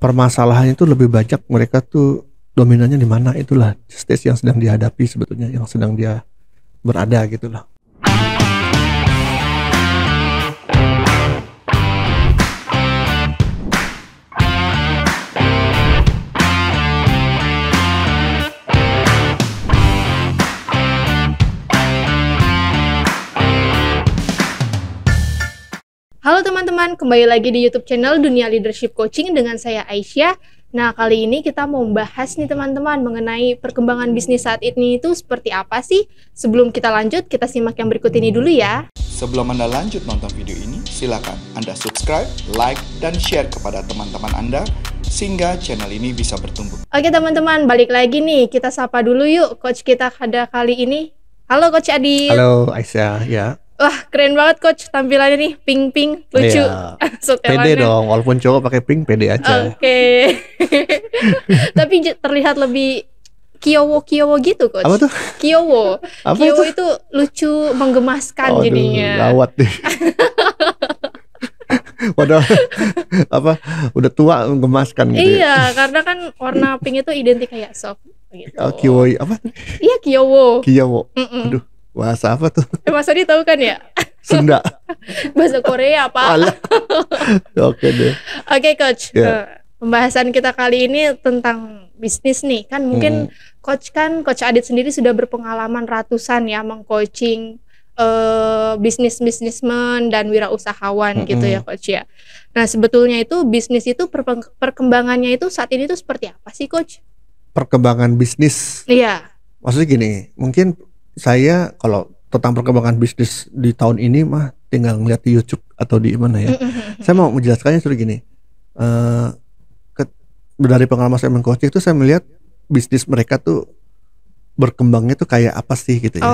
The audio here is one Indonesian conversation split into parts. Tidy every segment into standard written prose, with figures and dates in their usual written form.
permasalahannya itu lebih banyak mereka tuh dominannya di mana, itulah stage yang sedang dihadapi sebetulnya, yang sedang dia berada gitu loh. Halo teman-teman, kembali lagi di YouTube channel Dunia Leadership Coaching dengan saya Aisyah. Nah, kali ini kita mau membahas nih teman-teman mengenai perkembangan bisnis saat ini itu seperti apa sih? Sebelum kita lanjut, kita simak yang berikut ini dulu ya. Sebelum Anda lanjut nonton video ini, silakan Anda subscribe, like, dan share kepada teman-teman Anda sehingga channel ini bisa bertumbuh. Oke teman-teman, balik lagi nih. Kita sapa dulu yuk coach kita pada kali ini. Halo Coach Adit. Halo Aisyah, ya. Wah, keren banget coach tampilannya nih, pink-pink, lucu. Iya. Pede dong, walaupun cowok pakai pink pede aja. Oke. Tapi terlihat lebih Kiowo gitu coach. Apa tuh? Kiowo. Apa Kiowo itu? itu lucu, menggemaskan jadinya. Gawat deh. Padahal udah tua menggemaskan gitu. Iya, karena kan warna pink itu identik kayak soft gitu. Kiowo apa? Iya, Kiowo. Kiowo. Aduh, bahasa apa tuh? Mas Adi tahu kan ya? Sunda. Bahasa Korea, Pak. Alah. Oke deh. Oke, coach. Yeah. Pembahasan kita kali ini tentang bisnis nih. Kan mungkin coach Adit sendiri sudah berpengalaman ratusan ya mengcoaching bisnismen dan wirausahawan gitu ya coach ya. Nah, sebetulnya itu bisnis itu perkembangannya itu saat ini tuh seperti apa sih coach? Perkembangan bisnis. Iya. Maksudnya gini, mungkin saya kalau tentang perkembangan bisnis di tahun ini mah tinggal ngeliat di YouTube atau di mana ya. Saya mau menjelaskannya seperti gini. Dari pengalaman saya mengcoaching itu saya melihat bisnis mereka tuh berkembangnya tuh kayak apa sih gitu ya.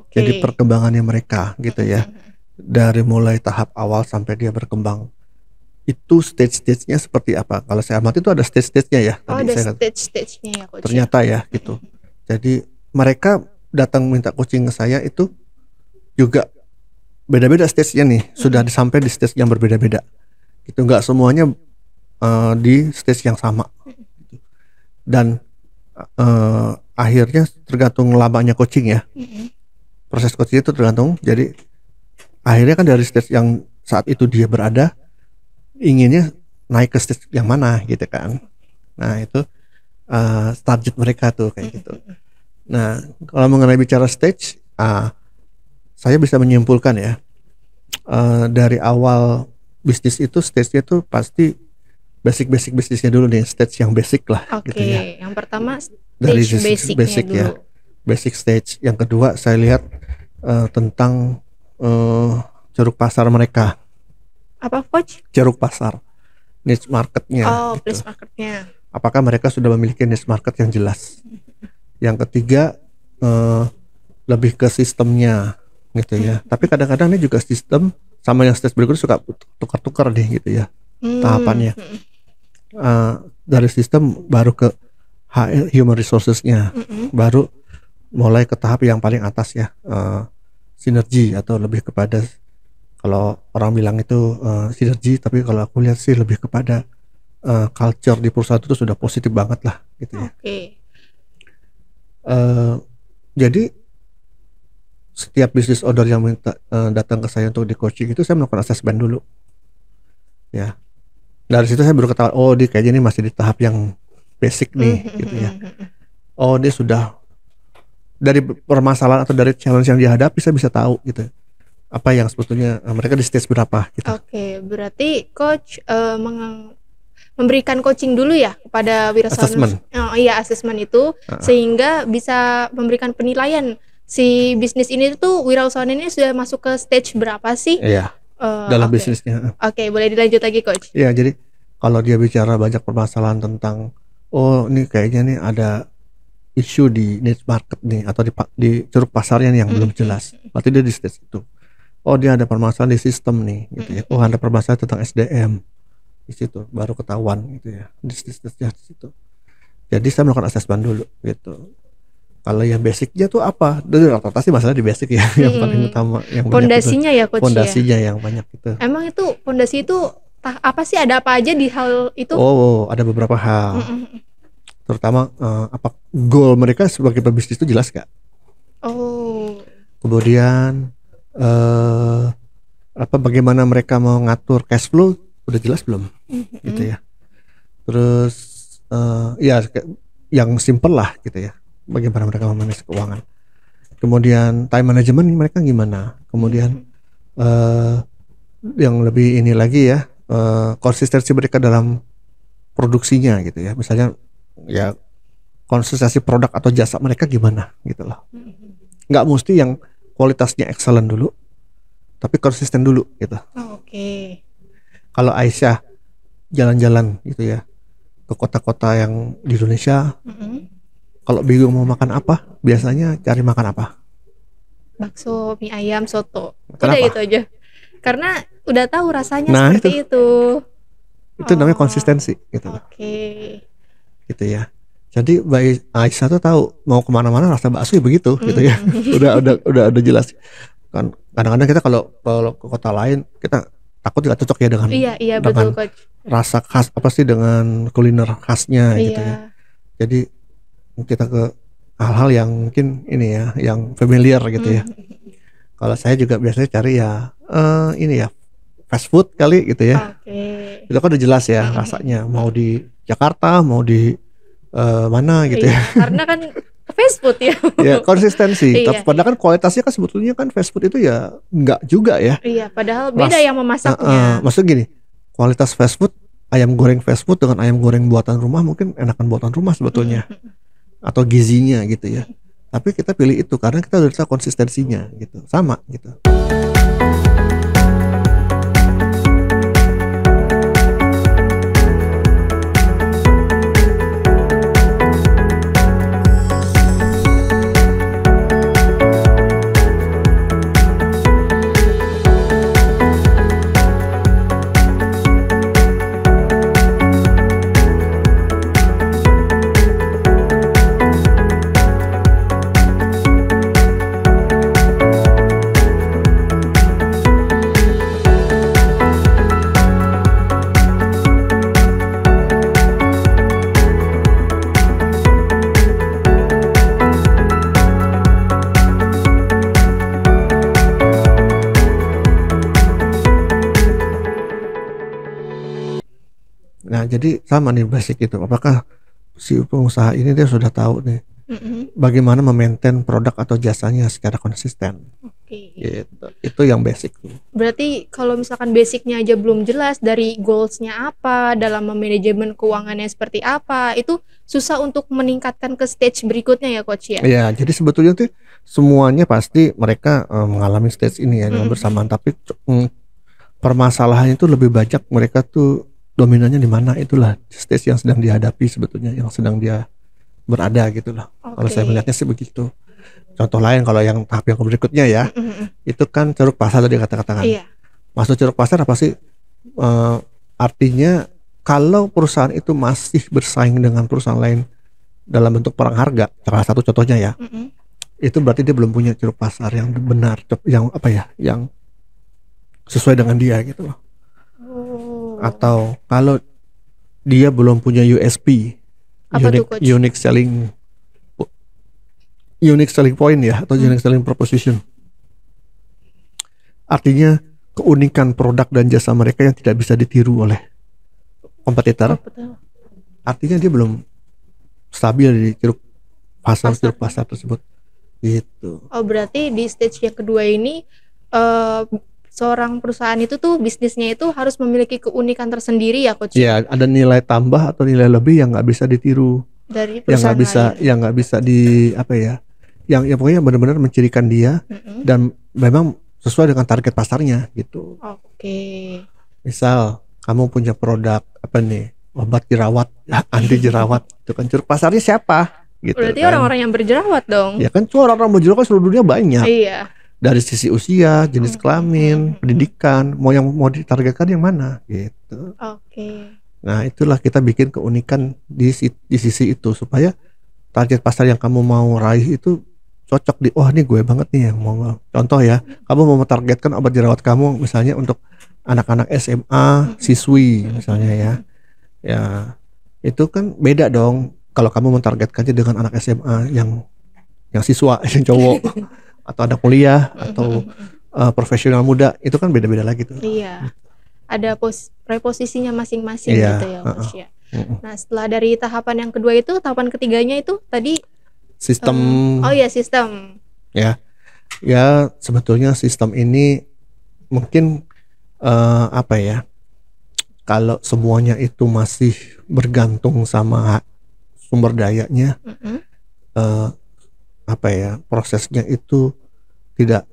Okay. Jadi perkembangannya mereka gitu ya. Dari mulai tahap awal sampai dia berkembang. Itu stage-stage-nya seperti apa? Kalau saya amati itu ada stage-stage-nya ya. Ada stage-stage-nya ya coach. Ternyata ya gitu. Jadi mereka datang minta coaching ke saya itu juga beda-beda stage-nya nih. Sudah sampai di stage yang berbeda-beda. Gitu, nggak semuanya di stage yang sama. Dan akhirnya tergantung lamanya coaching ya. Proses coaching itu tergantung. Jadi akhirnya kan dari stage yang saat itu dia berada, inginnya naik ke stage yang mana gitu kan. Nah itu target mereka tuh kayak gitu. Nah kalau mengenai bicara stage, saya bisa menyimpulkan ya, dari awal bisnis itu stage-nya tuh pasti basic bisnisnya dulu nih, stage yang basic lah. Oke, gitu ya. yang pertama stage dari basic dulu. Ya, basic stage. Yang kedua saya lihat tentang ceruk pasar mereka. Apa coach? Ceruk pasar, niche marketnya. Oh, gitu. niche marketnya. Apakah mereka sudah memiliki niche market yang jelas? Yang ketiga lebih ke sistemnya gitu ya. Tapi kadang-kadang ini juga sistem sama yang stage berikutnya suka tukar-tukar deh gitu ya tahapannya. Dari sistem baru ke human resourcesnya, baru mulai ke tahap yang paling atas ya, sinergi atau lebih kepada, kalau orang bilang itu sinergi, tapi kalau aku lihat sih lebih kepada culture di perusahaan itu sudah positif banget lah gitu ya. Jadi setiap business owner yang minta datang ke saya untuk di coaching itu saya melakukan assessment dulu ya. Dari situ saya baru ketahuan, oh dia kayaknya ini masih di tahap yang basic nih gitu ya. Oh dia sudah, dari permasalahan atau dari challenge yang dihadapi saya bisa tahu gitu apa yang sebetulnya mereka di stage berapa gitu. Oke, berarti coach memberikan coaching dulu ya kepada wirausahawan. Assessment itu sehingga bisa memberikan penilaian si bisnis ini tuh, wirausahawan ini sudah masuk ke stage berapa sih? Iya. Dalam bisnisnya. Oke, boleh dilanjut lagi coach. Iya, jadi kalau dia bicara banyak permasalahan tentang, oh ini kayaknya nih ada isu di niche market nih atau di ceruk pasarnya nih yang belum jelas. Berarti dia di stage itu. Oh dia ada permasalahan di sistem nih gitu ya. Oh ada permasalahan tentang SDM. Di situ baru ketahuan gitu ya. Di situ. Jadi saya melakukan assessment dulu gitu. Kalau yang basicnya tuh apa? Dari rata-rata sih masalah di basic ya, yang paling utama, yang pondasinya ya coach. Pondasinya yang banyak gitu. Emang itu pondasi itu apa sih, ada apa aja di hal itu? Oh, ada beberapa hal. Terutama apa goal mereka sebagai pebisnis itu jelas gak? Oh. Kemudian apa bagaimana mereka mau ngatur cash flow udah jelas belum? Gitu ya. Terus ya yang simple lah gitu ya. Bagaimana mereka memanage keuangan. Kemudian time management mereka gimana? Kemudian yang lebih ini lagi ya, konsistensi mereka dalam produksinya gitu ya. Misalnya ya konsistensi produk atau jasa mereka gimana gitu loh. Nggak mesti yang kualitasnya excellent dulu, tapi konsisten dulu gitu. Oke. Kalau Aisyah jalan-jalan gitu ya ke kota-kota yang di Indonesia, kalau bingung mau makan apa, biasanya cari makan apa? Bakso, mie ayam, soto. Kenapa? Udah itu aja. Karena udah tahu rasanya Nah, seperti itu. Itu namanya konsistensi gitu loh. Oke. Gitu ya. Jadi Mbak Aisyah tuh tahu mau kemana-mana rasa bakso ya begitu gitu ya. udah jelas. Kan kadang-kadang kita kalau ke kota lain kita takut nggak cocok ya dengan Iya betul Coach. Rasa khas apa sih dengan kuliner khasnya gitu Iya. ya. Jadi kita ke hal-hal yang mungkin ini ya, yang familiar gitu ya. Kalau saya juga biasanya cari ya ini ya fast food kali gitu ya. Oke. Itu kan udah jelas ya rasanya, mau di Jakarta mau di mana gitu ya. Karena kan fast food ya. Ya konsistensi. Iya. Padahal kan kualitasnya kan sebetulnya kan fast food itu ya enggak juga ya. Iya, padahal beda yang memasaknya. Maksud gini, kualitas fast food, ayam goreng fast food dengan ayam goreng buatan rumah mungkin enakan buatan rumah sebetulnya. Atau gizinya gitu ya. Tapi kita pilih itu karena kita udah tahu konsistensinya gitu. Sama gitu. Nah, jadi sama nih basic itu. Apakah si pengusaha ini dia sudah tahu nih bagaimana memaintain produk atau jasanya secara konsisten. Oke. Gitu. Itu yang basic. Berarti kalau misalkan basicnya aja belum jelas dari goalsnya apa, dalam manajemen keuangannya seperti apa, itu susah untuk meningkatkan ke stage berikutnya ya Coach ya? Ya, jadi sebetulnya tuh semuanya pasti mereka mengalami stage ini ya dengan bersamaan. Tapi permasalahannya itu lebih banyak mereka tuh dominannya di mana, itulah stage yang sedang dihadapi sebetulnya, yang sedang dia berada gitu loh. Kalau saya melihatnya sih begitu. Contoh lain kalau yang tahap yang berikutnya ya, itu kan ceruk pasar tadi kata-katakan. Iya. Masuk ceruk pasar apa sih? Artinya kalau perusahaan itu masih bersaing dengan perusahaan lain dalam bentuk perang harga, salah satu contohnya ya, itu berarti dia belum punya ceruk pasar yang benar, yang apa ya, yang sesuai dengan dia gitu loh. Atau kalau dia belum punya USP, unique selling point ya, atau unique selling proposition. Artinya keunikan produk dan jasa mereka yang tidak bisa ditiru oleh kompetitor. Artinya dia belum stabil di ceruk pasar tersebut. Gitu. Oh, berarti di stage yang kedua ini seorang perusahaan itu tuh bisnisnya itu harus memiliki keunikan tersendiri ya Coach? Ya, ada nilai tambah atau nilai lebih yang nggak bisa ditiru dari perusahaan yang nggak bisa di apa ya, yang pokoknya benar-benar mencirikan dia dan memang sesuai dengan target pasarnya gitu. Oke. Misal kamu punya produk apa nih, obat jerawat, anti jerawat, itu kan ceruk pasarnya siapa? Gitu. Berarti kan orang-orang yang berjerawat dong? Ya kan, orang-orang berjerawat kan seluruh dunia banyak. Iya. Dari sisi usia, jenis kelamin, pendidikan, mau ditargetkan yang mana gitu. Oke. Nah, itulah kita bikin keunikan di sisi itu supaya target pasar yang kamu mau raih itu cocok di, ini gue banget nih yang mau. Contoh ya, kamu mau mentargetkan obat jerawat kamu misalnya untuk anak-anak SMA, siswi misalnya ya. Ya, itu kan beda dong kalau kamu mentargetkannya dengan anak SMA yang siswa, yang cowok atau anak kuliah atau profesional muda, itu kan beda-beda lagi tuh. Iya. Ada preposisinya masing-masing gitu ya, Coach ya. Nah, setelah dari tahapan yang kedua itu, tahapan ketiganya itu tadi sistem. Sistem. Ya, sebetulnya sistem ini mungkin apa ya? Kalau semuanya itu masih bergantung sama sumber dayanya, apa ya? Prosesnya itu tidak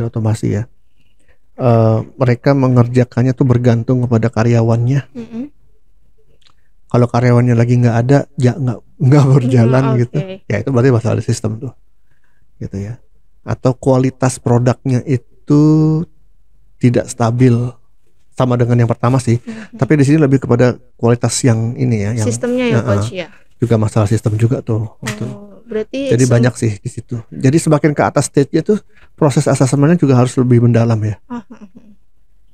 otomasi ya. Mereka mengerjakannya tuh bergantung kepada karyawannya. Kalau karyawannya lagi nggak ada, ya nggak berjalan gitu. Ya itu berarti masalah sistem tuh, gitu ya. Atau kualitas produknya itu tidak stabil, sama dengan yang pertama sih. Tapi di sini lebih kepada kualitas yang ini ya, yang sistemnya ya, Coach ya. Juga masalah sistem juga tuh. Gitu. Berarti jadi banyak sih di situ. Jadi semakin ke atas stage-nya tuh proses asesmennya juga harus lebih mendalam ya.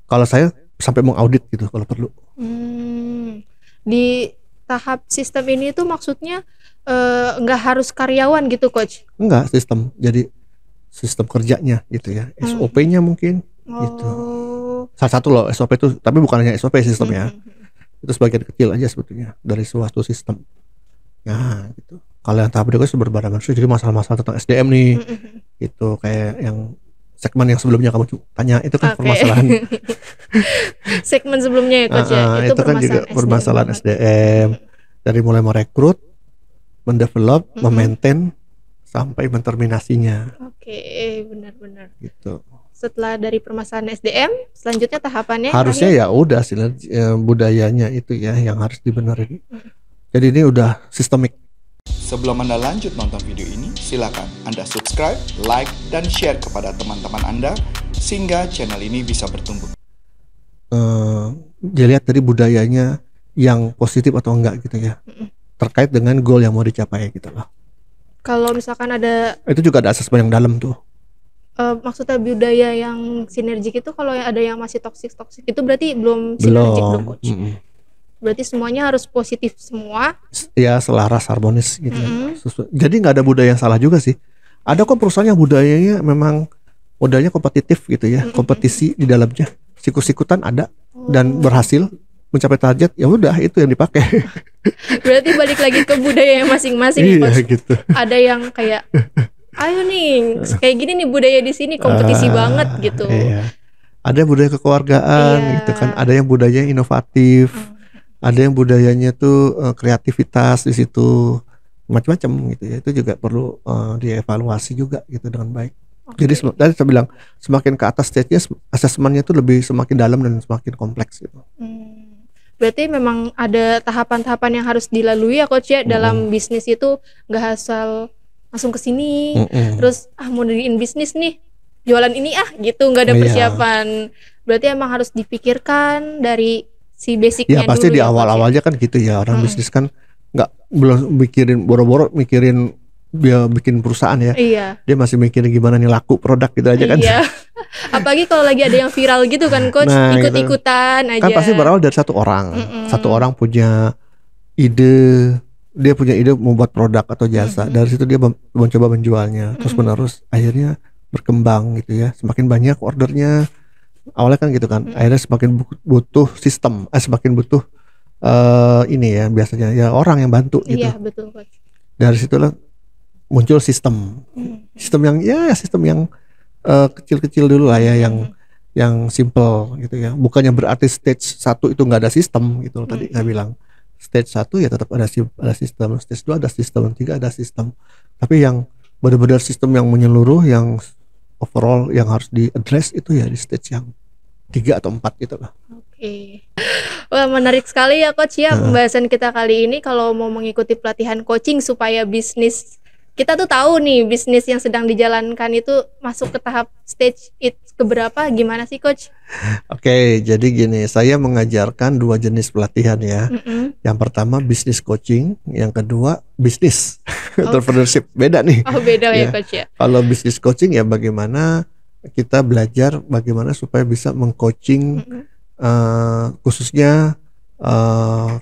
Kalau saya sampai mengaudit gitu kalau perlu. Di tahap sistem ini tuh maksudnya nggak harus karyawan gitu, Coach? Enggak, sistem. Jadi sistem kerjanya gitu ya. SOP-nya mungkin gitu. Salah satu loh SOP itu, tapi bukan hanya SOP sistemnya. Itu sebagian kecil aja sebetulnya dari suatu sistem. Nah, gitu. Kalau yang tahap berikutnya berbarengan, jadi masalah-masalah tentang SDM nih, gitu kayak yang segmen yang sebelumnya kamu tanya itu kan permasalahan. Segmen sebelumnya ya, Coach ya. Itu kan juga permasalahan SDM dari mulai merekrut, mendevelop, memaintain sampai menterminasinya. Oke, benar-benar. Gitu. Setelah dari permasalahan SDM, selanjutnya tahapannya harusnya ya udah budayanya itu ya yang harus dibenerin. Jadi ini udah sistemik. Sebelum Anda lanjut nonton video ini, silakan Anda subscribe, like, dan share kepada teman-teman Anda sehingga channel ini bisa bertumbuh. Dilihat dari budayanya yang positif atau enggak gitu ya, terkait dengan goal yang mau dicapai gitu loh. Kalau misalkan ada, itu juga ada asesmen yang dalam tuh. Maksudnya budaya yang sinergik itu, kalau ada yang masih toksik itu berarti belum sinergik dong, Coach. Berarti semuanya harus positif semua. Ya, selaras, harmonis gitu. Jadi nggak ada budaya yang salah juga sih. Ada kok perusahaan yang budayanya memang modalnya kompetitif gitu ya, kompetisi di dalamnya, sikut-sikutan ada dan berhasil mencapai target, ya udah itu yang dipakai. Berarti balik lagi ke budaya yang masing-masing. Iya gitu. Ada yang kayak, ayo nih kayak gini nih budaya di sini kompetisi banget gitu. Iya. Ada budaya kekeluargaan gitu kan, ada yang budaya inovatif. Ada yang budayanya tuh kreativitas di situ, macam-macam gitu ya. Itu juga perlu dievaluasi juga gitu dengan baik. Jadi tadi saya bilang semakin ke atas stage-nya asesmennya tuh lebih semakin dalam dan semakin kompleks gitu. Berarti memang ada tahapan-tahapan yang harus dilalui ya, Coach ya. Dalam bisnis itu nggak asal langsung ke sini terus mau diriin bisnis nih, jualan ini gitu, nggak ada persiapan. Berarti emang harus dipikirkan dari si basicnya dulu. Ya pasti di awal-awalnya kan gitu ya, orang bisnis kan belum mikirin boro-boro mikirin dia bikin perusahaan ya. Dia masih mikirin gimana nih laku produk gitu aja kan. Apalagi kalau lagi ada yang viral gitu kan, Coach, ikut-ikutan aja. Kan pasti berawal dari satu orang. Satu orang punya ide, dia punya ide membuat produk atau jasa. Dari situ dia mencoba menjualnya terus menerus, akhirnya berkembang gitu ya. Semakin banyak ordernya. Awalnya kan gitu kan, akhirnya semakin butuh sistem, semakin butuh ini ya biasanya ya orang yang bantu gitu. Iya betul, Coach. Dari situlah muncul sistem, sistem yang kecil-kecil dulu lah ya, yang simple gitu ya. Bukannya berarti stage 1 itu nggak ada sistem gitu loh, tadi saya bilang. Stage 1 ya tetap ada sistem, stage 2 ada sistem, 3 ada sistem. Tapi yang benar-benar sistem yang menyeluruh, yang overall yang harus di-address itu ya di stage yang 3 atau 4 gitu lah. Oke. Wah, menarik sekali ya, Coach ya pembahasan kita kali ini. Kalau mau mengikuti pelatihan coaching supaya bisnis kita tuh tahu nih bisnis yang sedang dijalankan itu masuk ke tahap stage keberapa, gimana sih, Coach? Oke, jadi gini, saya mengajarkan 2 jenis pelatihan ya. Yang pertama bisnis coaching, yang kedua bisnis entrepreneurship. Beda nih. Oh, beda ya, Coach ya. Kalau bisnis coaching ya bagaimana kita belajar bagaimana supaya bisa mengcoaching khususnya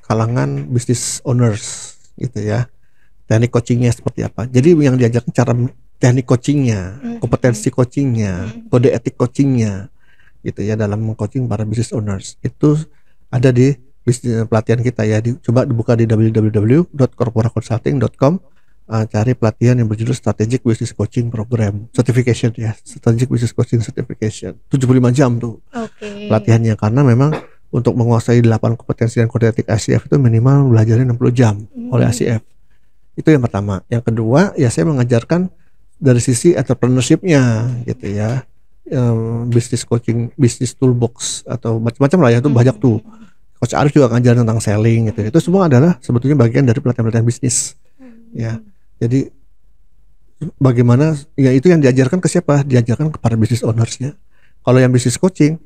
kalangan business owners gitu ya. Teknik coachingnya seperti apa. Jadi yang diajarkan cara teknik coachingnya, kompetensi coachingnya, kode etik coachingnya gitu ya dalam mengcoaching para business owners. Itu ada di pelatihan kita ya. Coba dibuka di www.corporaconsulting.com, cari pelatihan yang berjudul Strategic Business Coaching Program Certification ya. Strategic Business Coaching Certification. 75 jam tuh pelatihannya, karena memang untuk menguasai 8 kompetensi dan kode etik ICF itu minimal belajarnya 60 jam oleh ICF. Itu yang pertama. Yang kedua ya saya mengajarkan dari sisi entrepreneurship-nya gitu ya, business coaching, business toolbox atau macam-macam lah ya, itu banyak tuh. Coach Arif juga ngajarin tentang selling gitu. Itu semua adalah sebetulnya bagian dari pelatihan-pelatihan bisnis ya. Jadi bagaimana ya, itu yang diajarkan ke siapa? Diajarkan kepada business owners-nya. Kalau yang business coaching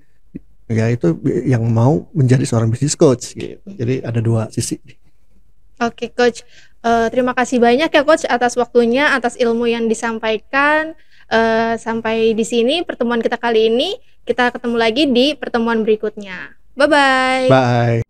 ya itu yang mau menjadi seorang business coach gitu. Jadi ada dua sisi. Oke, Coach. Terima kasih banyak ya, Coach, atas waktunya, atas ilmu yang disampaikan. Sampai di sini pertemuan kita kali ini. Kita ketemu lagi di pertemuan berikutnya. Bye-bye. Bye.